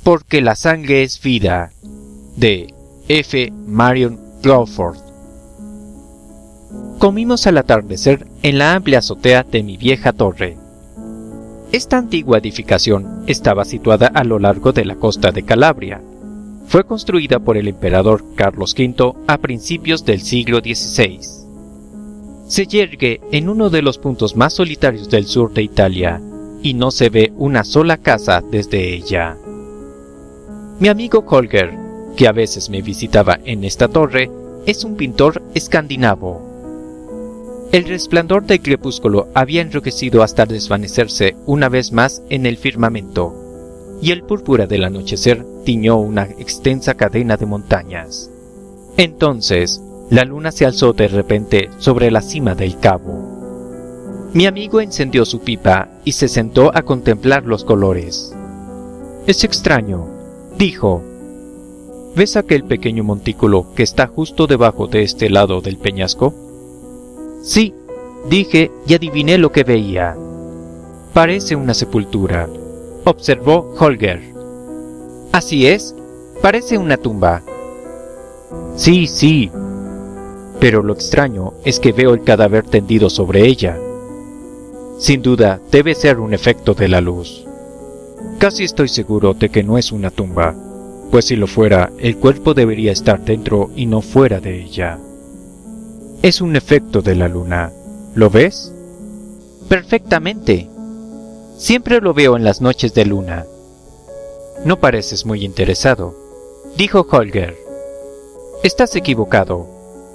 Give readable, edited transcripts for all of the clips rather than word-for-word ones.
Porque la sangre es vida, de F. Marion Crawford. Comimos al atardecer en la amplia azotea de mi vieja torre. Esta antigua edificación estaba situada a lo largo de la costa de Calabria. Fue construida por el emperador Carlos V a principios del siglo XVI. Se yergue en uno de los puntos más solitarios del sur de Italia, y no se ve una sola casa desde ella. Mi amigo Holger, que a veces me visitaba en esta torre, es un pintor escandinavo. El resplandor del crepúsculo había enrojecido hasta desvanecerse una vez más en el firmamento, y el púrpura del anochecer tiñó una extensa cadena de montañas. Entonces, la luna se alzó de repente sobre la cima del cabo. Mi amigo encendió su pipa y se sentó a contemplar los colores. «Es extraño», dijo. «¿Ves aquel pequeño montículo que está justo debajo de este lado del peñasco?» «Sí», dije y adiviné lo que veía. «Parece una sepultura», observó Holger. «Así es, parece una tumba». «Sí, sí. Pero lo extraño es que veo el cadáver tendido sobre ella. Sin duda, debe ser un efecto de la luz. Casi estoy seguro de que no es una tumba, pues si lo fuera, el cuerpo debería estar dentro y no fuera de ella. Es un efecto de la luna. ¿Lo ves?» «Perfectamente. Siempre lo veo en las noches de luna». «No pareces muy interesado», dijo Holger. «Estás equivocado.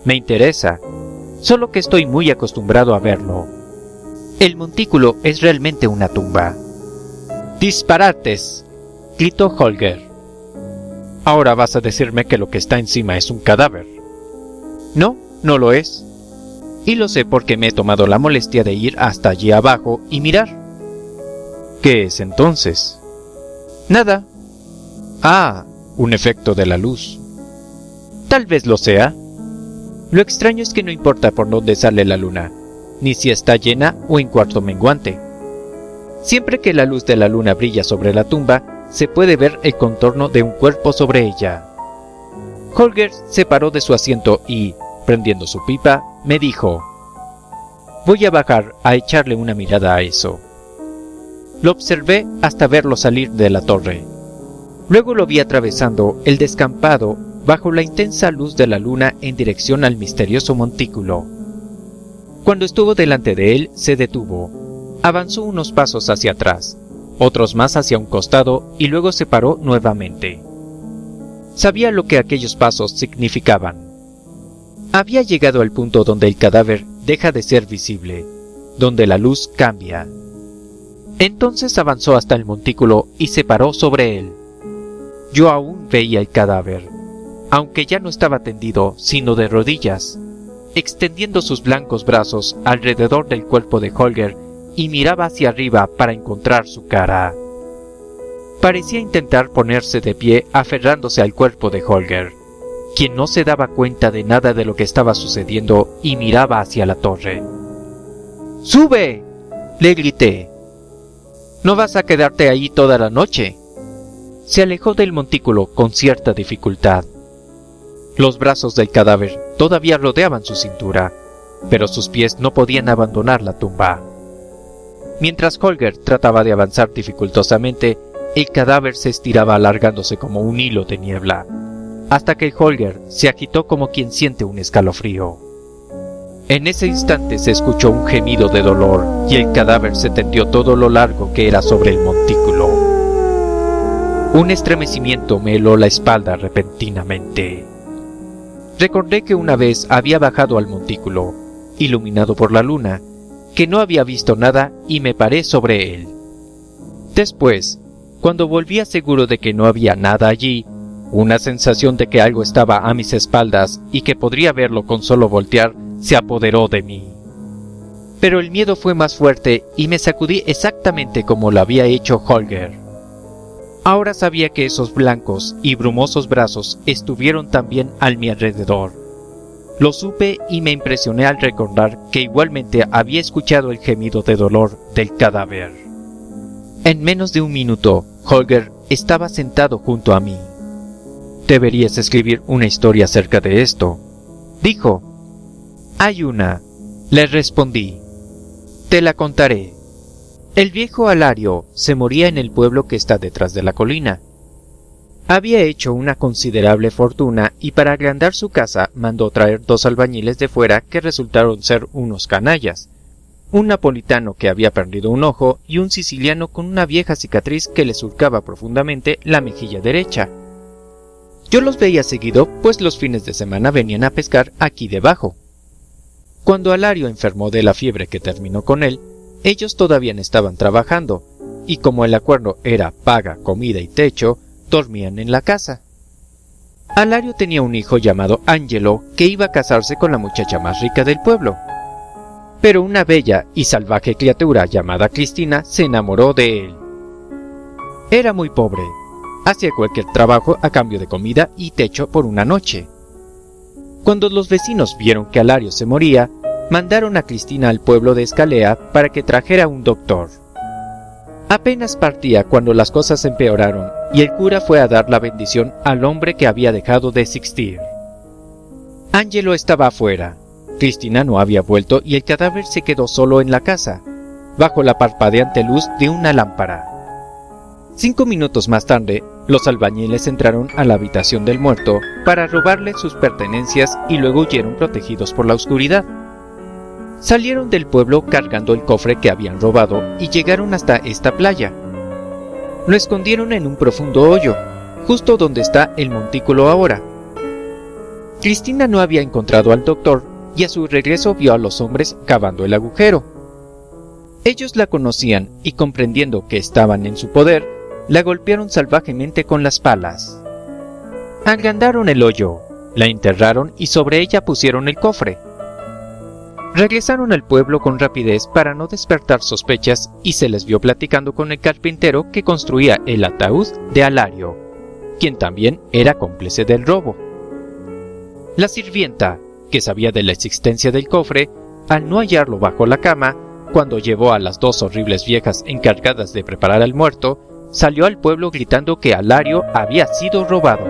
Me interesa, solo que estoy muy acostumbrado a verlo. El montículo es realmente una tumba». «¡Disparates!», gritó Holger. «Ahora vas a decirme que lo que está encima es un cadáver». «No, no lo es. Y lo sé porque me he tomado la molestia de ir hasta allí abajo y mirar». «¿Qué es entonces?» «Nada». «Ah, un efecto de la luz». «Tal vez lo sea. Lo extraño es que no importa por dónde sale la luna, ni si está llena o en cuarto menguante. Siempre que la luz de la luna brilla sobre la tumba, se puede ver el contorno de un cuerpo sobre ella». Holger se paró de su asiento y, prendiendo su pipa, me dijo: «Voy a bajar a echarle una mirada a eso». Lo observé hasta verlo salir de la torre. Luego lo vi atravesando el descampado bajo la intensa luz de la luna en dirección al misterioso montículo. Cuando estuvo delante de él, se detuvo. Avanzó unos pasos hacia atrás, otros más hacia un costado y luego se paró nuevamente. Sabía lo que aquellos pasos significaban. Había llegado al punto donde el cadáver deja de ser visible, donde la luz cambia. Entonces avanzó hasta el montículo y se paró sobre él. Yo aún veía el cadáver, aunque ya no estaba tendido, sino de rodillas, extendiendo sus blancos brazos alrededor del cuerpo de Holger y miraba hacia arriba para encontrar su cara. Parecía intentar ponerse de pie aferrándose al cuerpo de Holger, quien no se daba cuenta de nada de lo que estaba sucediendo y miraba hacia la torre. «¡Sube!», le grité. «¿No vas a quedarte ahí toda la noche?». Se alejó del montículo con cierta dificultad. Los brazos del cadáver todavía rodeaban su cintura, pero sus pies no podían abandonar la tumba. Mientras Holger trataba de avanzar dificultosamente, el cadáver se estiraba alargándose como un hilo de niebla, hasta que Holger se agitó como quien siente un escalofrío. En ese instante se escuchó un gemido de dolor y el cadáver se tendió todo lo largo que era sobre el montículo. Un estremecimiento me heló la espalda repentinamente. Recordé que una vez había bajado al montículo, iluminado por la luna, que no había visto nada y me paré sobre él. Después, cuando volvía seguro de que no había nada allí, una sensación de que algo estaba a mis espaldas y que podría verlo con solo voltear se apoderó de mí. Pero el miedo fue más fuerte y me sacudí exactamente como lo había hecho Holger. Ahora sabía que esos blancos y brumosos brazos estuvieron también a mi alrededor. Lo supe y me impresioné al recordar que igualmente había escuchado el gemido de dolor del cadáver. En menos de un minuto, Holger estaba sentado junto a mí. «Deberías escribir una historia acerca de esto», dijo. «Hay una», le respondí. «Te la contaré». El viejo Alario se moría en el pueblo que está detrás de la colina. Había hecho una considerable fortuna y para agrandar su casa mandó traer 2 albañiles de fuera que resultaron ser unos canallas, un napolitano que había perdido un ojo y un siciliano con una vieja cicatriz que le surcaba profundamente la mejilla derecha. Yo los veía seguido, pues los fines de semana venían a pescar aquí debajo. Cuando Alario enfermó de la fiebre que terminó con él, ellos todavía estaban trabajando, y como el acuerdo era paga, comida y techo, dormían en la casa. Alario tenía un hijo llamado Angelo que iba a casarse con la muchacha más rica del pueblo. Pero una bella y salvaje criatura llamada Cristina se enamoró de él. Era muy pobre. Hacía cualquier trabajo a cambio de comida y techo por una noche. Cuando los vecinos vieron que Alario se moría, mandaron a Cristina al pueblo de Escalea para que trajera un doctor. Apenas partía cuando las cosas empeoraron y el cura fue a dar la bendición al hombre que había dejado de existir. Angelo estaba afuera. Cristina no había vuelto y el cadáver se quedó solo en la casa, bajo la parpadeante luz de una lámpara. 5 minutos más tarde, los albañiles entraron a la habitación del muerto para robarle sus pertenencias y luego huyeron protegidos por la oscuridad. Salieron del pueblo cargando el cofre que habían robado y llegaron hasta esta playa. Lo escondieron en un profundo hoyo, justo donde está el montículo ahora. Cristina no había encontrado al doctor y a su regreso vio a los hombres cavando el agujero. Ellos la conocían y comprendiendo que estaban en su poder, la golpearon salvajemente con las palas. Agrandaron el hoyo, la enterraron y sobre ella pusieron el cofre. Regresaron al pueblo con rapidez para no despertar sospechas y se les vio platicando con el carpintero que construía el ataúd de Alario, quien también era cómplice del robo. La sirvienta, que sabía de la existencia del cofre, al no hallarlo bajo la cama, cuando llevó a las 2 horribles viejas encargadas de preparar al muerto, salió al pueblo gritando que Alario había sido robado.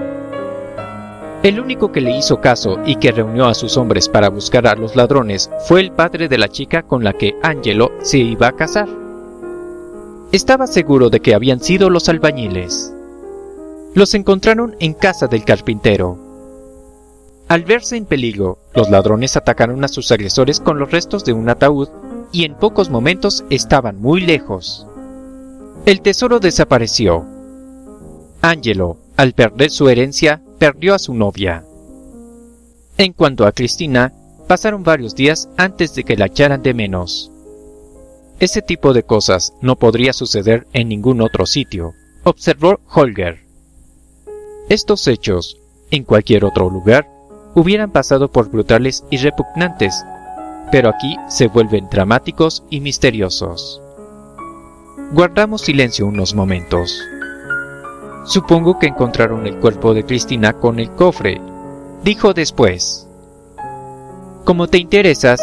El único que le hizo caso y que reunió a sus hombres para buscar a los ladrones fue el padre de la chica con la que Angelo se iba a casar. Estaba seguro de que habían sido los albañiles. Los encontraron en casa del carpintero. Al verse en peligro, los ladrones atacaron a sus agresores con los restos de un ataúd y en pocos momentos estaban muy lejos. El tesoro desapareció. Angelo, al perder su herencia, perdió a su novia. En cuanto a Cristina, pasaron varios días antes de que la echaran de menos. Ese tipo de cosas no podría suceder en ningún otro sitio, observó Holger. Estos hechos, en cualquier otro lugar, hubieran pasado por brutales y repugnantes, pero aquí se vuelven dramáticos y misteriosos. Guardamos silencio unos momentos. Supongo que encontraron el cuerpo de Cristina con el cofre, dijo después. Como te interesas,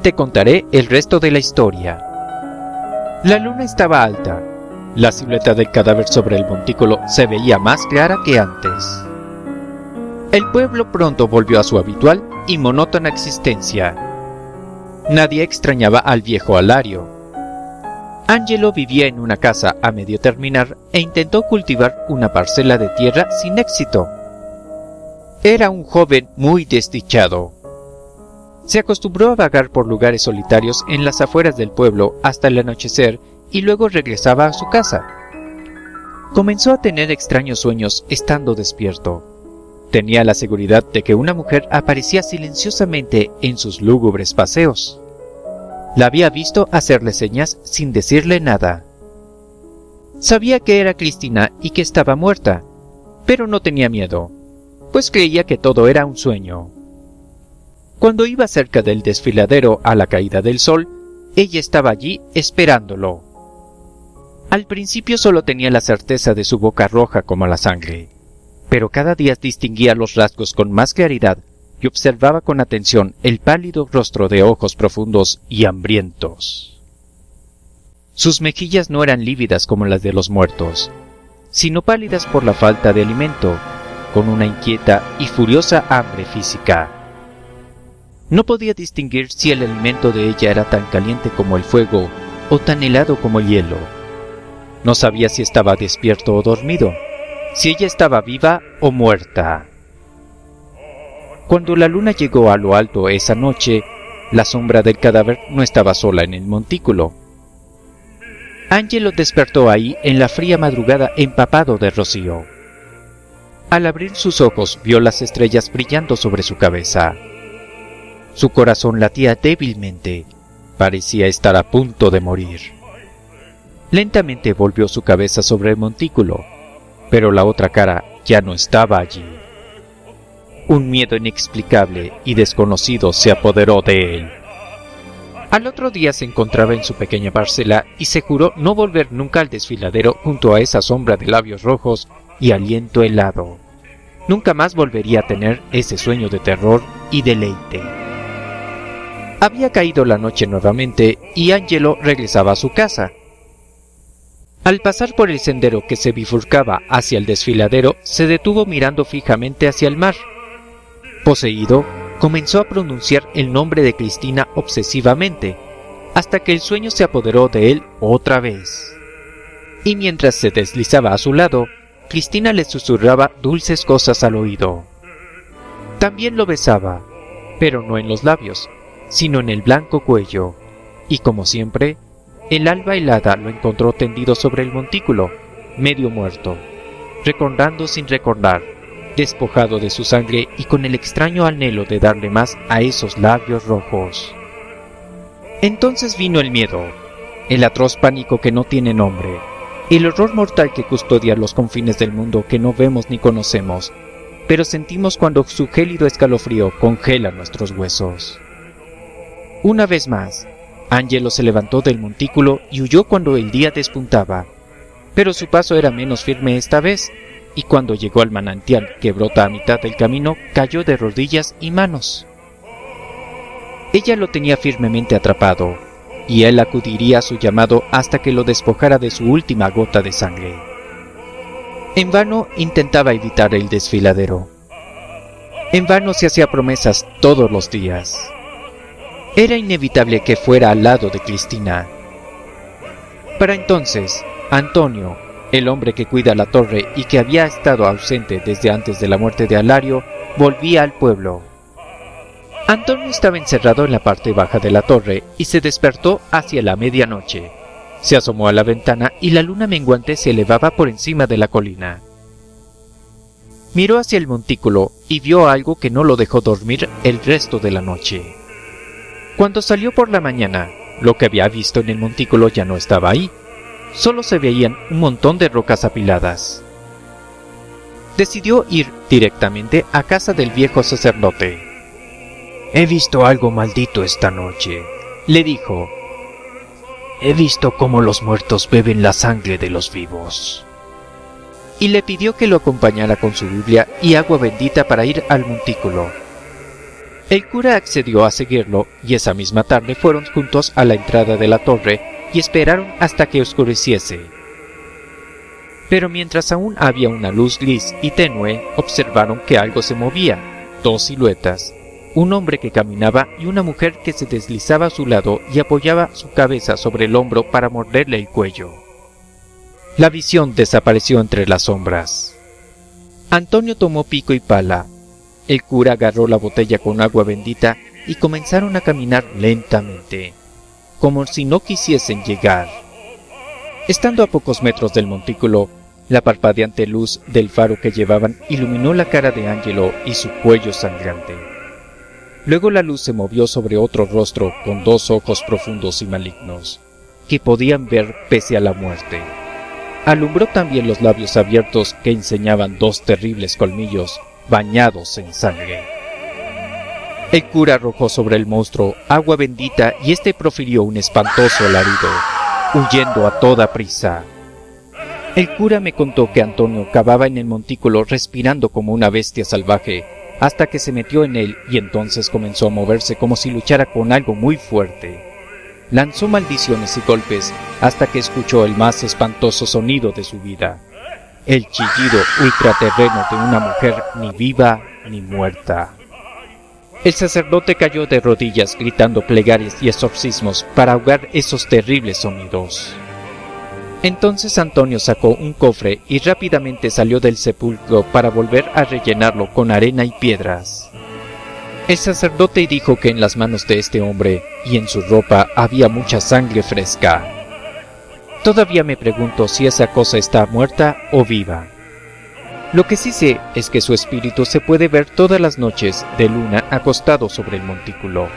te contaré el resto de la historia. La luna estaba alta. La silueta del cadáver sobre el montículo se veía más clara que antes. El pueblo pronto volvió a su habitual y monótona existencia. Nadie extrañaba al viejo Alario. Angelo vivía en una casa a medio terminar e intentó cultivar una parcela de tierra sin éxito. Era un joven muy desdichado. Se acostumbró a vagar por lugares solitarios en las afueras del pueblo hasta el anochecer y luego regresaba a su casa. Comenzó a tener extraños sueños estando despierto. Tenía la seguridad de que una mujer aparecía silenciosamente en sus lúgubres paseos. La había visto hacerle señas sin decirle nada. Sabía que era Cristina y que estaba muerta, pero no tenía miedo, pues creía que todo era un sueño. Cuando iba cerca del desfiladero a la caída del sol, ella estaba allí esperándolo. Al principio solo tenía la certeza de su boca roja como la sangre, pero cada día distinguía los rasgos con más claridad y observaba con atención el pálido rostro de ojos profundos y hambrientos. Sus mejillas no eran lívidas como las de los muertos, sino pálidas por la falta de alimento, con una inquieta y furiosa hambre física. No podía distinguir si el alimento de ella era tan caliente como el fuego o tan helado como el hielo. No sabía si estaba despierto o dormido, si ella estaba viva o muerta. Cuando la luna llegó a lo alto esa noche, la sombra del cadáver no estaba sola en el montículo. Angelo despertó ahí en la fría madrugada empapado de rocío. Al abrir sus ojos vio las estrellas brillando sobre su cabeza. Su corazón latía débilmente, parecía estar a punto de morir. Lentamente volvió su cabeza sobre el montículo, pero la otra cara ya no estaba allí. Un miedo inexplicable y desconocido se apoderó de él. Al otro día se encontraba en su pequeña parcela y se juró no volver nunca al desfiladero junto a esa sombra de labios rojos y aliento helado. Nunca más volvería a tener ese sueño de terror y deleite. Había caído la noche nuevamente y Angelo regresaba a su casa. Al pasar por el sendero que se bifurcaba hacia el desfiladero, se detuvo mirando fijamente hacia el mar. Poseído, comenzó a pronunciar el nombre de Cristina obsesivamente, hasta que el sueño se apoderó de él otra vez. Y mientras se deslizaba a su lado, Cristina le susurraba dulces cosas al oído. También lo besaba, pero no en los labios, sino en el blanco cuello, y como siempre, el alba helada lo encontró tendido sobre el montículo, medio muerto, recordando sin recordar, despojado de su sangre y con el extraño anhelo de darle más a esos labios rojos. Entonces vino el miedo, el atroz pánico que no tiene nombre, el horror mortal que custodia los confines del mundo que no vemos ni conocemos, pero sentimos cuando su gélido escalofrío congela nuestros huesos. Una vez más, Angelo se levantó del montículo y huyó cuando el día despuntaba, pero su paso era menos firme esta vez, y cuando llegó al manantial que brota a mitad del camino, cayó de rodillas y manos. Ella lo tenía firmemente atrapado, y él acudiría a su llamado hasta que lo despojara de su última gota de sangre. En vano intentaba evitar el desfiladero. En vano se hacía promesas todos los días. Era inevitable que fuera al lado de Cristina. Para entonces, Antonio, el hombre que cuida la torre y que había estado ausente desde antes de la muerte de Alario, volvía al pueblo. Antonio estaba encerrado en la parte baja de la torre y se despertó hacia la medianoche. Se asomó a la ventana y la luna menguante se elevaba por encima de la colina. Miró hacia el montículo y vio algo que no lo dejó dormir el resto de la noche. Cuando salió por la mañana, lo que había visto en el montículo ya no estaba ahí. Solo se veían un montón de rocas apiladas. Decidió ir directamente a casa del viejo sacerdote. «He visto algo maldito esta noche», le dijo. «He visto cómo los muertos beben la sangre de los vivos». Y le pidió que lo acompañara con su Biblia y agua bendita para ir al montículo. El cura accedió a seguirlo y esa misma tarde fueron juntos a la entrada de la torre y esperaron hasta que oscureciese. Pero mientras aún había una luz gris y tenue, observaron que algo se movía, dos siluetas, un hombre que caminaba y una mujer que se deslizaba a su lado y apoyaba su cabeza sobre el hombro para morderle el cuello. La visión desapareció entre las sombras. Antonio tomó pico y pala. El cura agarró la botella con agua bendita y comenzaron a caminar lentamente, como si no quisiesen llegar. Estando a pocos metros del montículo, la parpadeante luz del faro que llevaban iluminó la cara de Angelo y su cuello sangrante. Luego la luz se movió sobre otro rostro con dos ojos profundos y malignos, que podían ver pese a la muerte. Alumbró también los labios abiertos que enseñaban dos terribles colmillos bañados en sangre. El cura arrojó sobre el monstruo agua bendita y éste profirió un espantoso alarido, huyendo a toda prisa. El cura me contó que Antonio cavaba en el montículo respirando como una bestia salvaje, hasta que se metió en él y entonces comenzó a moverse como si luchara con algo muy fuerte. Lanzó maldiciones y golpes hasta que escuchó el más espantoso sonido de su vida, el chillido ultraterreno de una mujer ni viva ni muerta. El sacerdote cayó de rodillas gritando plegarias y exorcismos para ahogar esos terribles sonidos. Entonces Antonio sacó un cofre y rápidamente salió del sepulcro para volver a rellenarlo con arena y piedras. El sacerdote dijo que en las manos de este hombre y en su ropa había mucha sangre fresca. Todavía me pregunto si esa cosa está muerta o viva. Lo que sí sé es que su espíritu se puede ver todas las noches de luna acostado sobre el montículo.